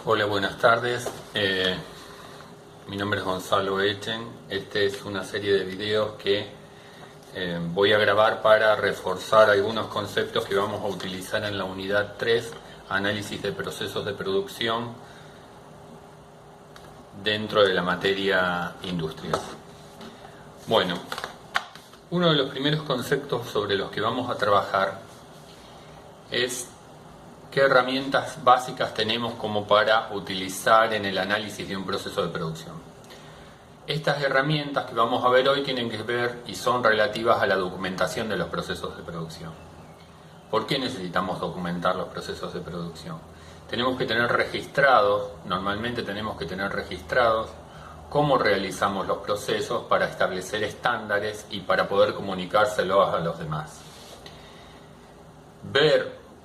Hola, buenas tardes. Mi nombre es Gonzalo Echen. Esta es una serie de videos que voy a grabar para reforzar algunos conceptos que vamos a utilizar en la unidad 3, análisis de procesos de producción dentro de la materia industrias. Bueno, uno de los primeros conceptos sobre los que vamos a trabajar es qué herramientas básicas tenemos como para utilizar en el análisis de un proceso de producción. Estas herramientas que vamos a ver hoy tienen que ver y son relativas a la documentación de los procesos de producción. ¿Por qué necesitamos documentar los procesos de producción? Tenemos que tener registrados, normalmente tenemos que tener registrados cómo realizamos los procesos para establecer estándares y para poder comunicárselos a los demás.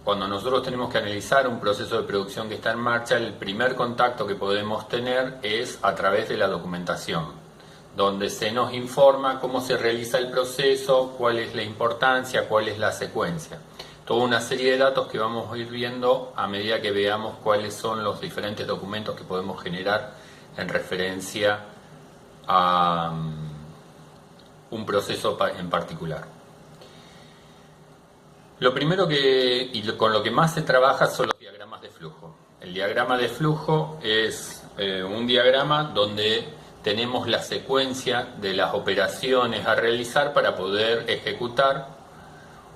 Cuando nosotros tenemos que analizar un proceso de producción que está en marcha, el primer contacto que podemos tener es a través de la documentación, donde se nos informa cómo se realiza el proceso, cuál es la importancia, cuál es la secuencia. Toda una serie de datos que vamos a ir viendo a medida que veamos cuáles son los diferentes documentos que podemos generar en referencia a un proceso en particular. Lo primero y con lo que más se trabaja son los diagramas de flujo. El diagrama de flujo es un diagrama donde tenemos la secuencia de las operaciones a realizar para poder ejecutar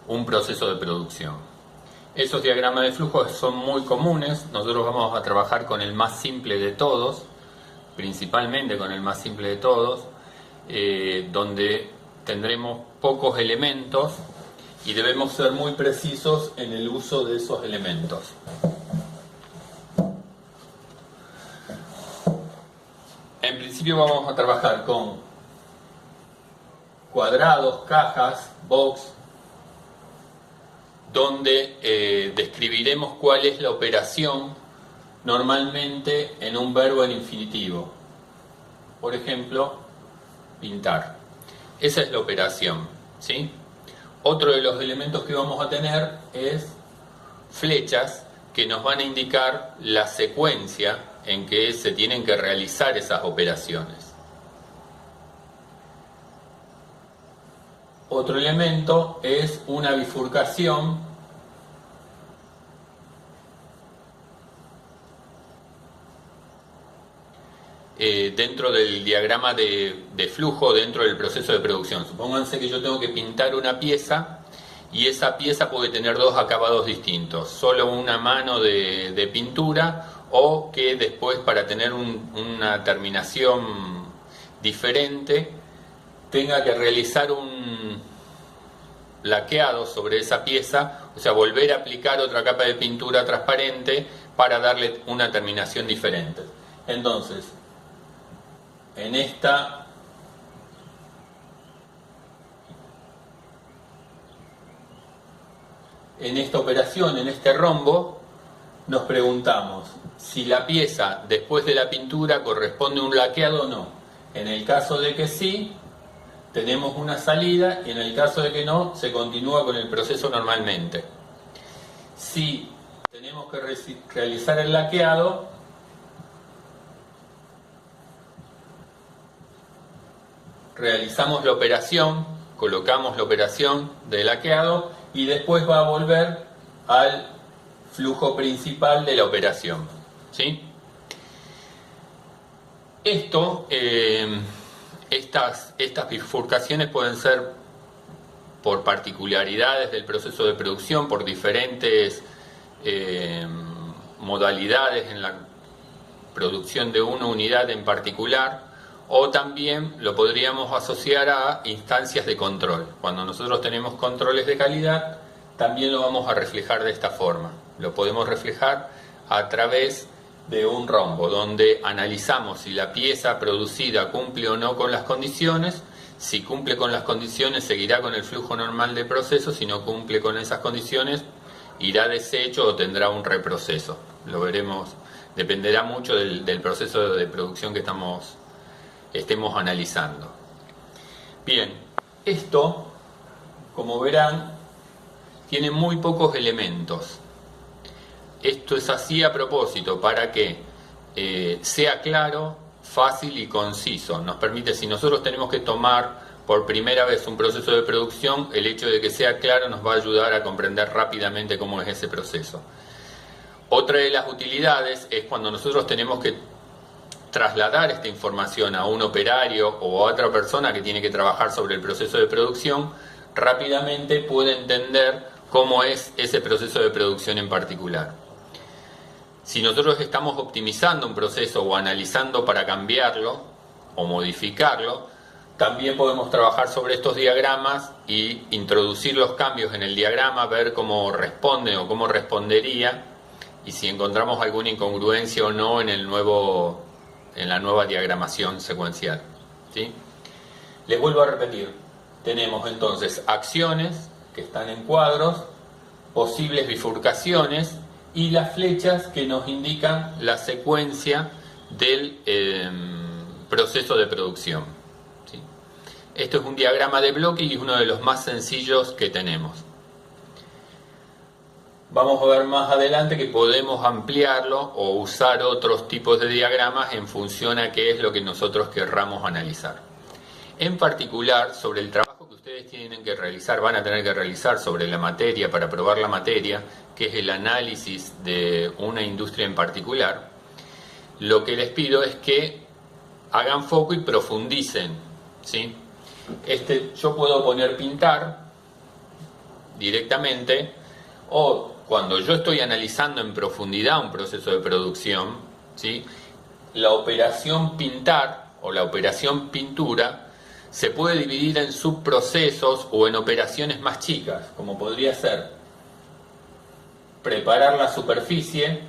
un proceso de producción. Esos diagramas de flujo son muy comunes. Nosotros vamos a trabajar con el más simple de todos, principalmente con el más simple de todos, donde tendremos pocos elementos y debemos ser muy precisos en el uso de esos elementos. En principio vamos a trabajar con cuadrados, cajas, box, donde describiremos cuál es la operación normalmente en un verbo en infinitivo. Por ejemplo, pintar. Esa es la operación, ¿sí? Otro de los elementos que vamos a tener es flechas que nos van a indicar la secuencia en que se tienen que realizar esas operaciones. Otro elemento es una bifurcación dentro del diagrama de flujo dentro del proceso de producción. Supónganse que yo tengo que pintar una pieza y esa pieza puede tener dos acabados distintos, solo una mano de pintura, o que después, para tener una terminación diferente, tenga que realizar un laqueado sobre esa pieza, o sea, volver a aplicar otra capa de pintura transparente para darle una terminación diferente. Entonces, en esta operación, en este rombo, nos preguntamos si la pieza después de la pintura corresponde a un laqueado o no. En el caso de que sí, tenemos una salida, y en el caso de que no, se continúa con el proceso normalmente. Si tenemos que realizar el laqueado, realizamos la operación, colocamos la operación de laqueado y después va a volver al flujo principal de la operación, ¿sí? Estas bifurcaciones pueden ser por particularidades del proceso de producción, por diferentes modalidades en la producción de una unidad en particular, o también lo podríamos asociar a instancias de control. Cuando nosotros tenemos controles de calidad, también lo vamos a reflejar de esta forma. Lo podemos reflejar a través de un rombo, donde analizamos si la pieza producida cumple o no con las condiciones. Si cumple con las condiciones, seguirá con el flujo normal de proceso. Si no cumple con esas condiciones, irá deshecho o tendrá un reproceso. Lo veremos, dependerá mucho del proceso de producción que estemos analizando. Bien, esto, como verán, tiene muy pocos elementos. Esto es así a propósito, para que sea claro, fácil y conciso. Nos permite, si nosotros tenemos que tomar por primera vez un proceso de producción, el hecho de que sea claro nos va a ayudar a comprender rápidamente cómo es ese proceso. Otra de las utilidades es cuando nosotros tenemos que trasladar esta información a un operario o a otra persona que tiene que trabajar sobre el proceso de producción, rápidamente puede entender cómo es ese proceso de producción en particular. Si nosotros estamos optimizando un proceso o analizando para cambiarlo o modificarlo, también podemos trabajar sobre estos diagramas y introducir los cambios en el diagrama, ver cómo responde o cómo respondería y si encontramos alguna incongruencia o no en la nueva diagramación secuencial. ¿Sí? Les vuelvo a repetir, tenemos entonces acciones que están en cuadros, posibles bifurcaciones y las flechas que nos indican la secuencia del proceso de producción. ¿Sí? Esto es un diagrama de bloque y es uno de los más sencillos que tenemos. Vamos a ver más adelante que podemos ampliarlo o usar otros tipos de diagramas en función a qué es lo que nosotros querramos analizar. En particular, sobre el trabajo que ustedes tienen que realizar, van a tener que realizar sobre la materia para probar la materia, que es el análisis de una industria en particular, lo que les pido es que hagan foco y profundicen. ¿Sí? Yo puedo poner pintar directamente, o cuando yo estoy analizando en profundidad un proceso de producción, ¿sí? La operación pintar o la operación pintura se puede dividir en subprocesos o en operaciones más chicas, como podría ser preparar la superficie,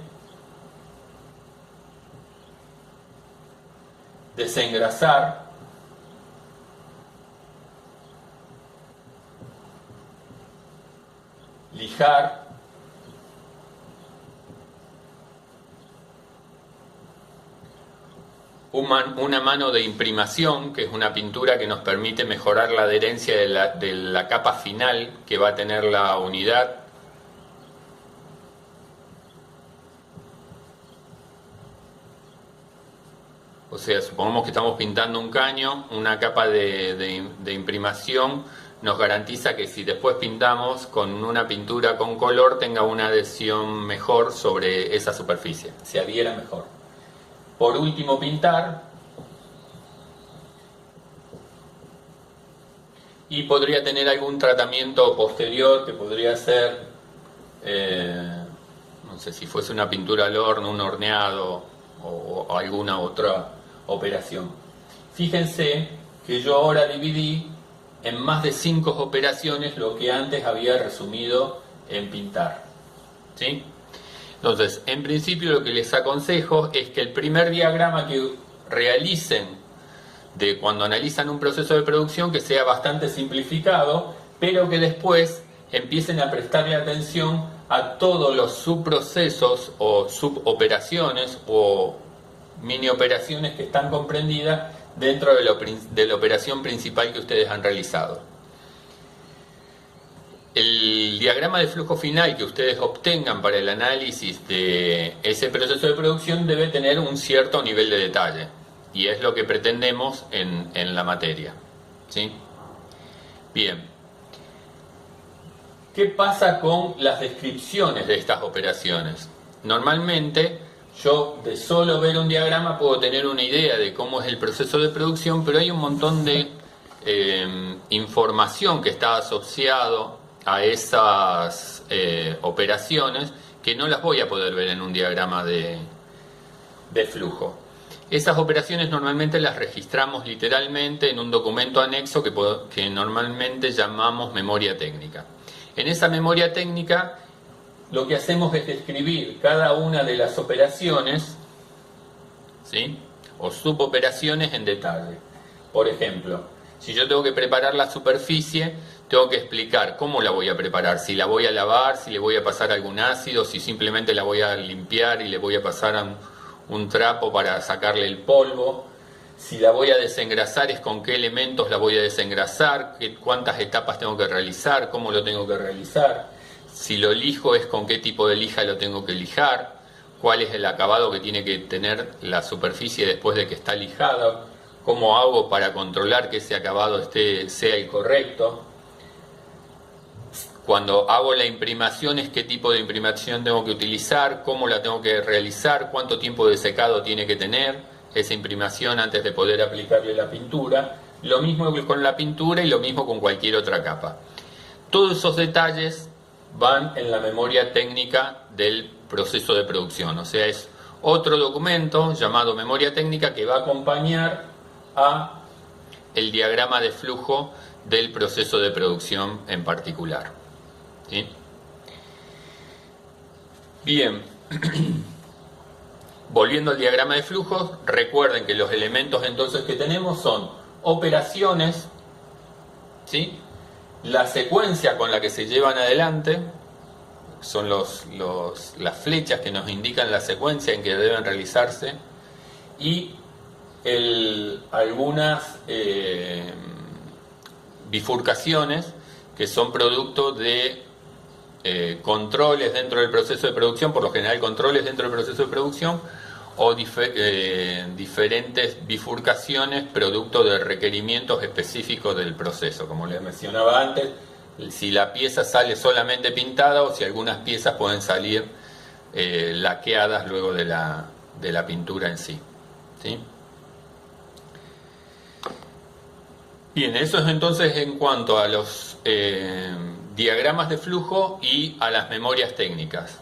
desengrasar, lijar, una mano de imprimación, que es una pintura que nos permite mejorar la adherencia de la capa final que va a tener la unidad. O sea, supongamos que estamos pintando un caño, una capa de imprimación nos garantiza que si después pintamos con una pintura con color tenga una adhesión mejor sobre esa superficie, se adhiera mejor. Por último, pintar. Y podría tener algún tratamiento posterior que podría ser, no sé, si fuese una pintura al horno, un horneado o alguna otra operación. Fíjense que yo ahora dividí en más de 5 operaciones lo que antes había resumido en pintar. ¿Sí? Entonces, en principio lo que les aconsejo es que el primer diagrama que realicen de cuando analizan un proceso de producción que sea bastante simplificado, pero que después empiecen a prestarle atención a todos los subprocesos o suboperaciones o mini operaciones que están comprendidas dentro de la operación principal que ustedes han realizado. El diagrama de flujo final que ustedes obtengan para el análisis de ese proceso de producción debe tener un cierto nivel de detalle y es lo que pretendemos en la materia. ¿Sí? Bien. ¿Qué pasa con las descripciones de estas operaciones? Normalmente yo de solo ver un diagrama puedo tener una idea de cómo es el proceso de producción, pero hay un montón de información que está asociado a esas operaciones que no las voy a poder ver en un diagrama de flujo. Esas operaciones normalmente las registramos literalmente en un documento anexo que normalmente llamamos memoria técnica. En esa memoria técnica lo que hacemos es describir cada una de las operaciones, ¿sí? O suboperaciones en detalle. Por ejemplo, si yo tengo que preparar la superficie, tengo que explicar cómo la voy a preparar, si la voy a lavar, si le voy a pasar algún ácido, si simplemente la voy a limpiar y le voy a pasar un trapo para sacarle el polvo, si la voy a desengrasar es con qué elementos la voy a desengrasar, cuántas etapas tengo que realizar, cómo lo tengo que realizar, si lo lijo es con qué tipo de lija lo tengo que lijar, cuál es el acabado que tiene que tener la superficie después de que está lijada, cómo hago para controlar que ese acabado sea el correcto. Cuando hago la imprimación, qué tipo de imprimación tengo que utilizar, cómo la tengo que realizar, cuánto tiempo de secado tiene que tener esa imprimación antes de poder aplicarle la pintura. Lo mismo con la pintura y lo mismo con cualquier otra capa. Todos esos detalles van en la memoria técnica del proceso de producción. O sea, es otro documento llamado memoria técnica que va a acompañar a el diagrama de flujo del proceso de producción en particular. ¿Sí? Bien, volviendo al diagrama de flujos, recuerden que los elementos entonces que tenemos son operaciones, ¿sí? La secuencia con la que se llevan adelante, son las flechas que nos indican la secuencia en que deben realizarse, y algunas bifurcaciones que son producto de controles dentro del proceso de producción, por lo general controles dentro del proceso de producción, o diferentes bifurcaciones producto de requerimientos específicos del proceso. Como les mencionaba antes, si la pieza sale solamente pintada o si algunas piezas pueden salir laqueadas luego de la pintura en sí. ¿Sí? Bien, eso es entonces en cuanto a los diagramas de flujo y a las memorias técnicas.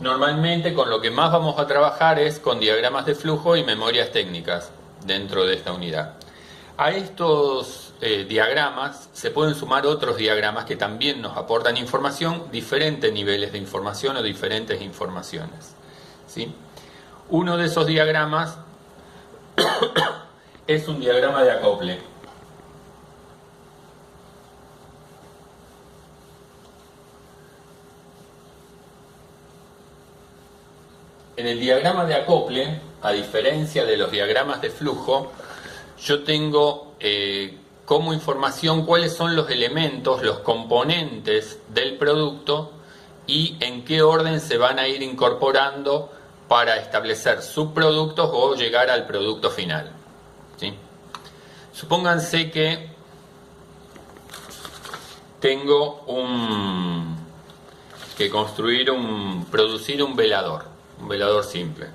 Normalmente con lo que más vamos a trabajar es con diagramas de flujo y memorias técnicas dentro de esta unidad. A estos diagramas se pueden sumar otros diagramas que también nos aportan información, diferentes niveles de información o diferentes informaciones. ¿Sí? Uno de esos diagramas es un diagrama de acople. En el diagrama de acople, a diferencia de los diagramas de flujo, yo tengo como información cuáles son los elementos, los componentes del producto y en qué orden se van a ir incorporando para establecer subproductos o llegar al producto final. ¿Sí? Supónganse que tengo que producir un velador simple.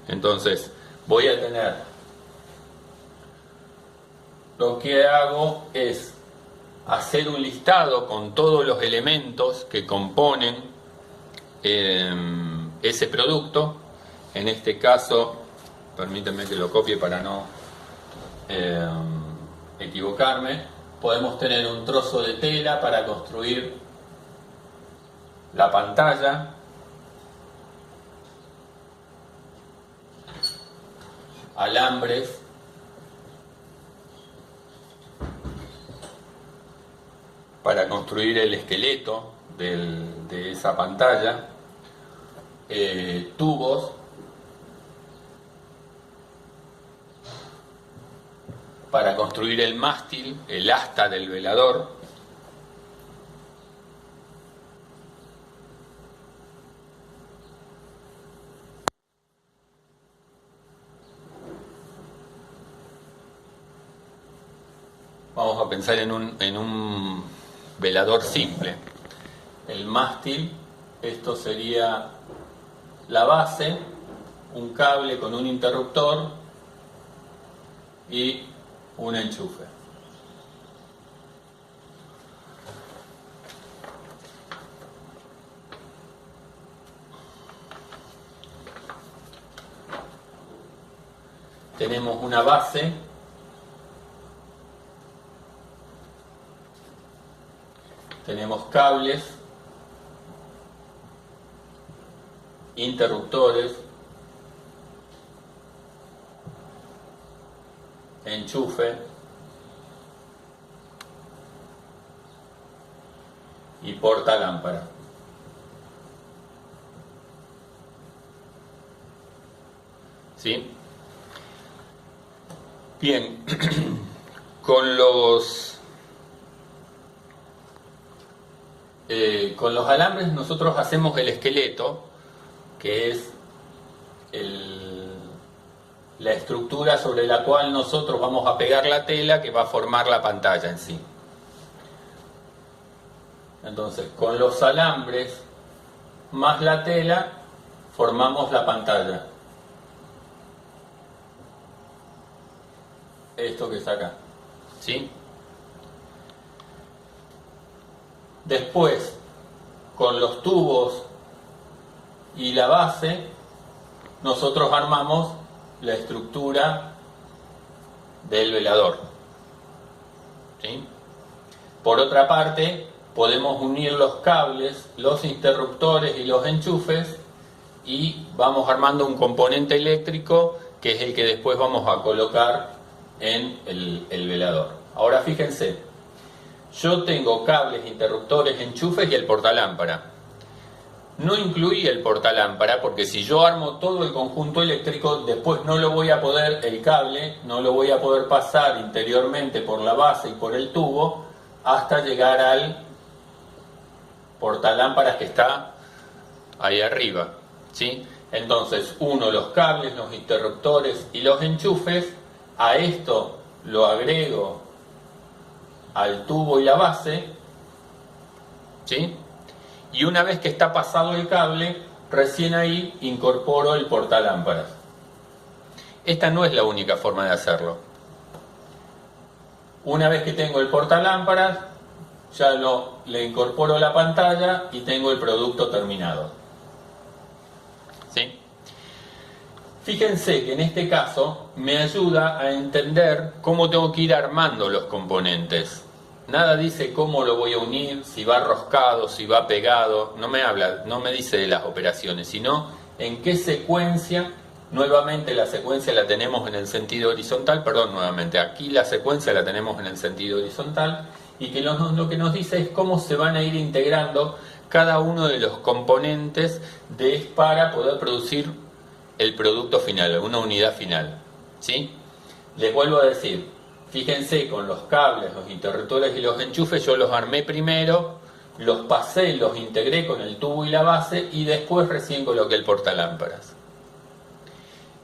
Entonces voy a tener, lo que hago es hacer un listado con todos los elementos que componen ese producto. En este caso, permítanme que lo copie para no equivocarme. Podemos tener un trozo de tela para construir la pantalla, alambres para construir el esqueleto de esa pantalla, tubos para construir el mástil, el asta del velador, vamos a pensar en un velador simple. El mástil, esto sería la base, un cable con un interruptor y un enchufe. Tenemos una base, tenemos cables, interruptores, enchufe y portalámpara. ¿Sí? Bien, con los alambres nosotros hacemos el esqueleto, que es la estructura sobre la cual nosotros vamos a pegar la tela que va a formar la pantalla en sí. Entonces, con los alambres más la tela formamos la pantalla. Esto que está acá, ¿sí? Después, con los tubos y la base, nosotros armamos la estructura del velador, ¿sí? Por otra parte, podemos unir los cables, los interruptores y los enchufes y vamos armando un componente eléctrico que es el que después vamos a colocar en el velador. Ahora fíjense, yo tengo cables, interruptores, enchufes y el portalámpara. No incluí el portalámpara porque si yo armo todo el conjunto eléctrico, después no lo voy a poder, el cable, no lo voy a poder pasar interiormente por la base y por el tubo hasta llegar al portalámparas que está ahí arriba, ¿sí? Entonces uno los cables, los interruptores y los enchufes, a esto lo agrego al tubo y la base, ¿sí? Y una vez que está pasado el cable, recién ahí incorporo el portalámparas. Esta no es la única forma de hacerlo. Una vez que tengo el portalámparas, ya le incorporo la pantalla y tengo el producto terminado. ¿Sí? Fíjense que en este caso me ayuda a entender cómo tengo que ir armando los componentes. Nada dice cómo lo voy a unir, si va roscado, si va pegado. No me dice de las operaciones, sino en qué secuencia. Nuevamente la secuencia la tenemos en el sentido horizontal, aquí la secuencia la tenemos en el sentido horizontal, y que lo que nos dice es cómo se van a ir integrando cada uno de los componentes para poder producir el producto final, una unidad final, ¿sí? Les vuelvo a decir, fíjense, con los cables, los interruptores y los enchufes yo los armé primero, los pasé, los integré con el tubo y la base y después recién coloqué el portalámparas.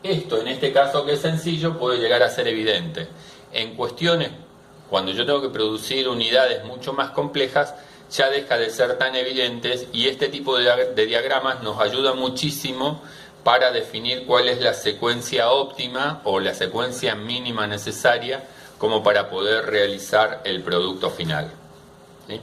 Esto en este caso que es sencillo puede llegar a ser evidente. En cuestiones, cuando yo tengo que producir unidades mucho más complejas, ya deja de ser tan evidentes y este tipo de diagramas nos ayuda muchísimo para definir cuál es la secuencia óptima o la secuencia mínima necesaria como para poder realizar el producto final. ¿Sí?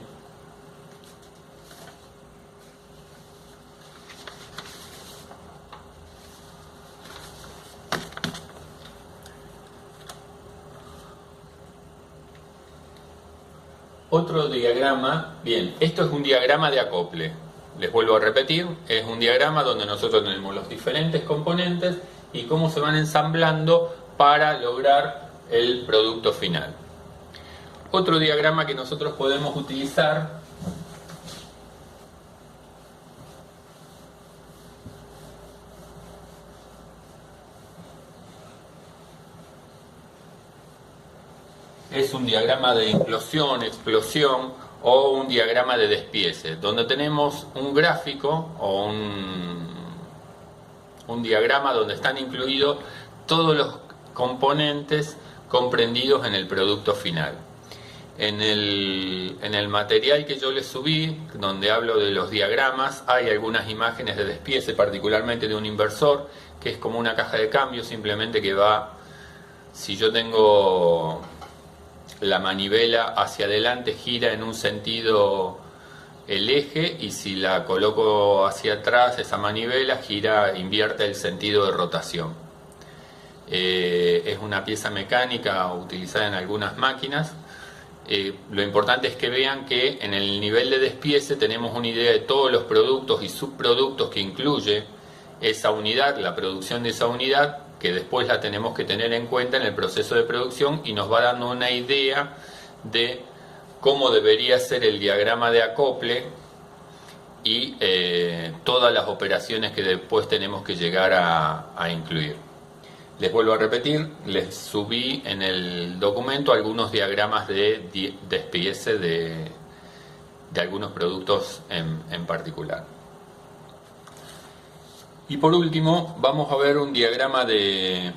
Otro diagrama, bien, esto es un diagrama de acople. Les vuelvo a repetir, es un diagrama donde nosotros tenemos los diferentes componentes y cómo se van ensamblando para lograr el producto final. Otro diagrama que nosotros podemos utilizar es un diagrama de implosión, explosión o un diagrama de despiece, donde tenemos un gráfico o un diagrama donde están incluidos todos los componentes comprendidos en el producto final. En el material que yo les subí, donde hablo de los diagramas, hay algunas imágenes de despiece, particularmente de un inversor, que es como una caja de cambio, simplemente que va, si yo tengo la manivela hacia adelante, gira en un sentido el eje, y si la coloco hacia atrás, esa manivela invierte el sentido de rotación. Es una pieza mecánica utilizada en algunas máquinas. Lo importante es que vean que en el nivel de despiece tenemos una idea de todos los productos y subproductos que incluye esa unidad, la producción de esa unidad, que después la tenemos que tener en cuenta en el proceso de producción, y nos va dando una idea de cómo debería ser el diagrama de acople y todas las operaciones que después tenemos que llegar a incluir. Les vuelvo a repetir, les subí en el documento algunos diagramas de despiece de algunos productos en particular. Y por último, vamos a ver un diagrama de